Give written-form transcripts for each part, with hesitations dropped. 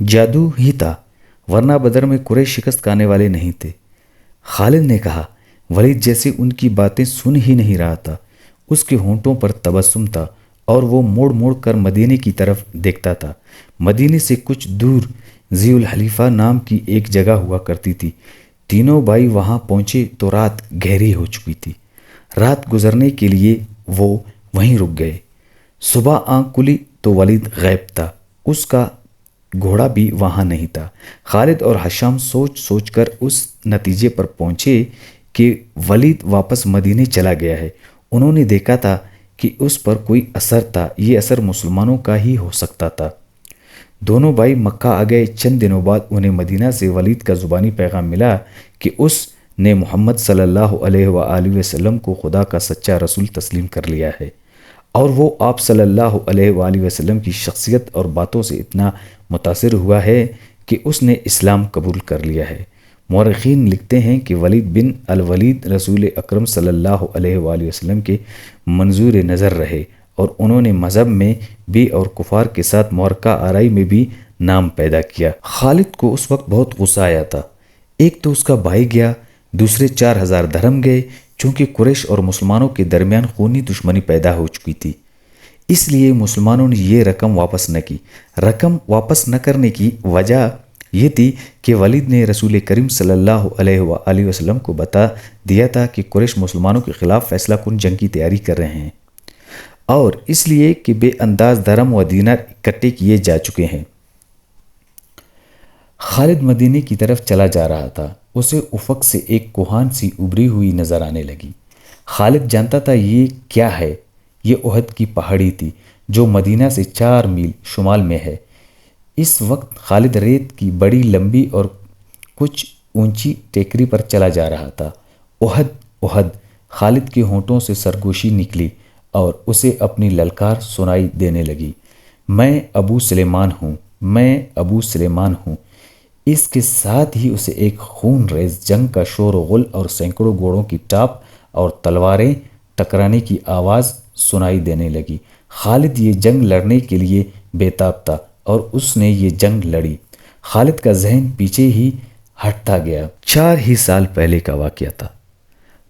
جادو ہی تھا، ورنہ بدر میں قریش شکست کھانے والے نہیں تھے۔ خالد نے کہا۔ ولید جیسے ان کی باتیں سن ہی نہیں رہا تھا، اس کے ہونٹوں پر تبسم تھا اور وہ موڑ موڑ کر مدینے کی طرف دیکھتا تھا۔ مدینے سے کچھ دور ذی الحلیفہ نام کی ایک جگہ ہوا کرتی تھی۔ تینوں بھائی وہاں پہنچے تو رات گہری ہو چکی تھی۔ رات گزرنے کے لیے وہ وہیں رک گئے۔ صبح آنکھ کھلی تو ولید غائب تھا، اس کا گھوڑا بھی وہاں نہیں تھا۔ خالد اور ہشام سوچ سوچ کر اس نتیجے پر پہنچے کہ ولید واپس مدینے چلا گیا ہے۔ انہوں نے دیکھا تھا کہ اس پر کوئی اثر تھا، یہ اثر مسلمانوں کا ہی ہو سکتا تھا۔ دونوں بھائی مکہ آ گئے۔ چند دنوں بعد انہیں مدینہ سے ولید کا زبانی پیغام ملا کہ اس نے محمد صلی اللہ علیہ وآلہ وسلم کو خدا کا سچا رسول تسلیم کر لیا ہے، اور وہ آپ صلی اللہ علیہ وآلہ وسلم کی شخصیت اور باتوں سے اتنا متاثر ہوا ہے کہ اس نے اسلام قبول کر لیا ہے۔ مورخین لکھتے ہیں کہ ولید بن الولید رسول اکرم صلی اللہ علیہ وآلہ وسلم کے منظور نظر رہے، اور انہوں نے مذہب میں بھی اور کفار کے ساتھ معرکہ آرائی میں بھی نام پیدا کیا۔ خالد کو اس وقت بہت غصہ آیا تھا۔ ایک تو اس کا بھائی گیا، دوسرے 4000 درہم گئے، چونکہ قریش اور مسلمانوں کے درمیان خونی دشمنی پیدا ہو چکی تھی۔ اس لیے مسلمانوں نے یہ رقم واپس نہ کی۔ رقم واپس نہ کرنے کی وجہ یہ تھی کہ ولید نے رسول کریم صلی اللہ علیہ وآلہ وسلم کو بتا دیا تھا کہ قریش مسلمانوں کے خلاف فیصلہ کن جنگ کی تیاری کر رہے ہیں، اور اس لیے کہ بے انداز درہم و دینار اکٹھے کیے جا چکے ہیں۔ خالد مدینے کی طرف چلا جا رہا تھا۔ اسے افق سے ایک کوہان سی ابھری ہوئی نظر آنے لگی۔ خالد جانتا تھا یہ کیا ہے۔ یہ احد کی پہاڑی تھی جو مدینہ سے 4 میل شمال میں ہے۔ اس وقت خالد ریت کی بڑی لمبی اور کچھ اونچی ٹیکری پر چلا جا رہا تھا۔ احد احد! خالد کے ہونٹوں سے سرگوشی نکلی اور اسے اپنی للکار سنائی دینے لگی، میں ابو سلیمان ہوں، میں ابو سلیمان ہوں۔ اس کے ساتھ ہی اسے ایک خون ریز جنگ کا شور و غل اور سینکڑوں گھوڑوں کی ٹاپ اور تلواریں ٹکرانے کی آواز سنائی دینے لگی۔ خالد یہ جنگ لڑنے کے لیے بےتاب تھا اور اس نے یہ جنگ لڑی۔ خالد کا ذہن پیچھے ہی ہٹتا گیا۔ 4 ہی سال پہلے کا واقعہ تھا۔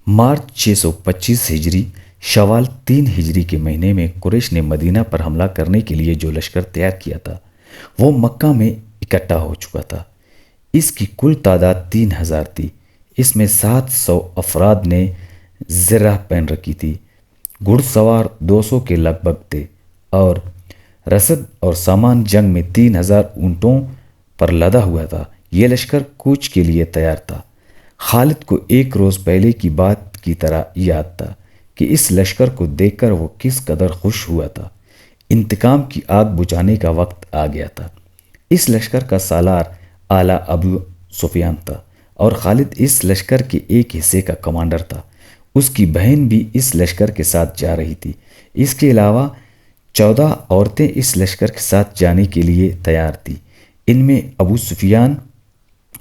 مارچ 625 ہجری شوال 3 ہجری کے مہینے میں قریش نے مدینہ پر حملہ کرنے کے لیے جو لشکر تیار کیا تھا وہ مکہ میں اکٹھا ہو چکا تھا۔ اس کی کل تعداد 3000 تھی۔ اس میں 700 افراد نے زرہ پہن رکھی تھی، گھڑ سوار 200 کے لگ بھگ تھے، اور رسد اور سامان جنگ میں 3000 اونٹوں پر لدا ہوا تھا۔ یہ لشکر کوچ کے لیے تیار تھا۔ خالد کو 1 روز پہلے کی بات کی طرح یاد تھا کہ اس لشکر کو دیکھ کر وہ کس قدر خوش ہوا تھا۔ انتقام کی آگ بجھانے کا وقت آ گیا تھا۔ اس لشکر کا سالار اعلیٰ ابو سفیان تھا، اور خالد اس لشکر کے ایک حصے کا کمانڈر تھا۔ اس کی بہن بھی اس لشکر کے ساتھ جا رہی تھی۔ اس کے علاوہ 14 عورتیں اس لشکر کے ساتھ جانے کے لیے تیار تھیں۔ ان میں ابو سفیان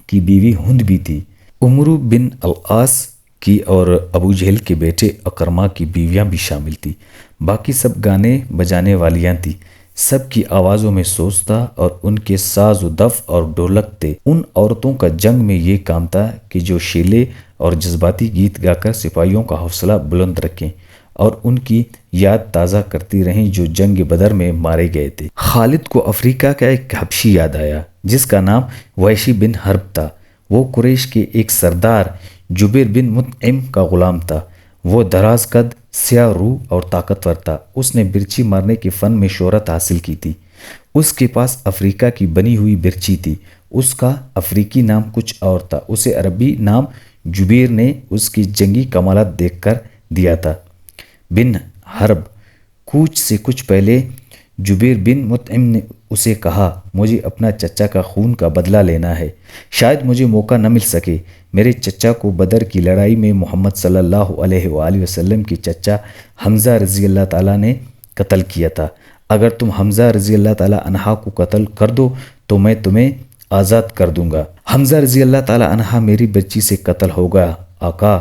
کی بیوی ہند بھی تھی، عمرو بن العاص کی اور ابو جہل کے بیٹے اکرمہ کی بیویاں بھی شامل تھیں۔ باقی سب گانے بجانے والیاں تھیں۔ سب کی آوازوں میں سوز تھا اور ان کے ساز و دف اور ڈھولک تھے۔ ان عورتوں کا جنگ میں یہ کام تھا کہ جو شیلے اور جذباتی گیت گا کر سپاہیوں کا حوصلہ بلند رکھیں اور ان کی یاد تازہ کرتی رہیں جو جنگ بدر میں مارے گئے تھے۔ خالد کو افریقہ کا ایک حبشی یاد آیا جس کا نام وحشی بن حرب تھا۔ وہ قریش کے ایک سردار جبیر بن مطعم کا غلام تھا۔ وہ دراز قد، سیاہ روح اور طاقتور تھا۔ اس نے برچی مارنے کے فن میں شہرت حاصل کی تھی۔ اس کے پاس افریقہ کی بنی ہوئی برچی تھی۔ اس کا افریقی نام کچھ اور تھا۔ اسے عربی نام جبیر نے اس کی جنگی کمالات دیکھ کر دیا تھا۔ بن حرب کوچ سے کچھ پہلے جبیر بن مطعم نے اسے کہا، مجھے اپنا چچا کا خون کا بدلہ لینا ہے، شاید مجھے موقع نہ مل سکے۔ میرے چچا کو بدر کی لڑائی میں محمد صلی اللہ علیہ وآلہ وسلم کے چچا حمزہ رضی اللہ تعالیٰ نے قتل کیا تھا۔ اگر تم حمزہ رضی اللہ تعالیٰ عنہ کو قتل کر دو تو میں تمہیں آزاد کر دوں گا۔ حمزہ رضی اللہ تعالیٰ عنہ میری برچی سے قتل ہوگا آقا،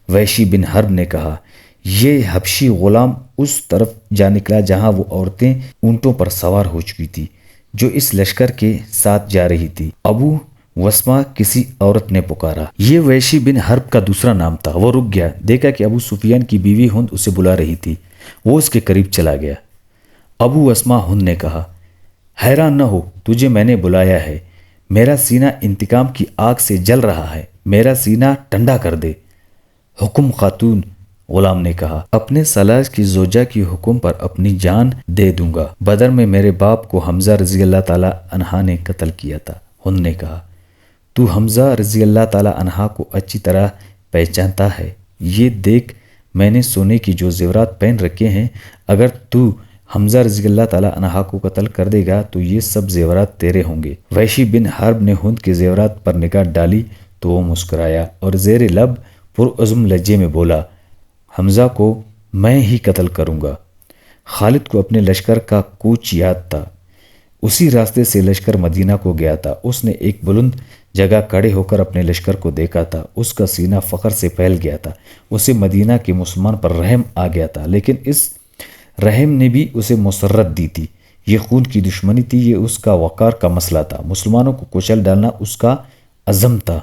وحشی بن حرب نے کہا۔ یہ حبشی غلام اس طرف جا نکلا جہاں وہ عورتیں اونٹوں پر سوار ہو چکی تھی۔ جو اس لشکر کے ساتھ جا رہی تھی۔ ابو وسما کسی عورت نے پکارا۔ یہ وحشی بن حرب کا دوسرا نام تھا۔ وہ رک گیا، دیکھا کہ ابو سفیان کی بیوی ہند اسے بلا رہی تھی۔ وہ اس کے قریب چلا گیا۔ ابو وسما ہند نے کہا، حیران نہ ہو، تجھے میں نے بلایا ہے۔ میرا سینہ انتقام کی آگ سے جل رہا ہے، میرا سینہ ٹھنڈا کر دے۔ حکم خاتون، غلام نے کہا، اپنے سالار کی زوجہ کی حکم پر اپنی جان دے دوں گا۔ بدر میں میرے باپ کو حمزہ رضی اللہ تعالی عنہ نے قتل کیا تھا۔ ہند نے کہا، تو حمزہ رضی اللہ تعالی عنہ کو اچھی طرح پہچانتا ہے۔ یہ دیکھ، میں نے سونے کی جو زیورات پہن رکھے ہیں، اگر تو حمزہ رضی اللہ تعالی عنہ کو قتل کر دے گا تو یہ سب زیورات تیرے ہوں گے۔ وحشی بن حرب نے ہند کے زیورات پر نگاہ ڈالی تو وہ مسکرایا اور زیر لب پرعزم لہجے میں بولا، حمزہ کو میں ہی قتل کروں گا۔ خالد کو اپنے لشکر کا کوچ یاد تھا۔ اسی راستے سے لشکر مدینہ کو گیا تھا۔ اس نے ایک بلند جگہ کھڑے ہو کر اپنے لشکر کو دیکھا تھا۔ اس کا سینہ فخر سے پھیل گیا تھا۔ اسے مدینہ کے مسلمان پر رحم آ گیا تھا، لیکن اس رحم نے بھی اسے مسرت دی تھی۔ یہ خون کی دشمنی تھی، یہ اس کا وقار کا مسئلہ تھا۔ مسلمانوں کو کچل ڈالنا اس کا عزم تھا۔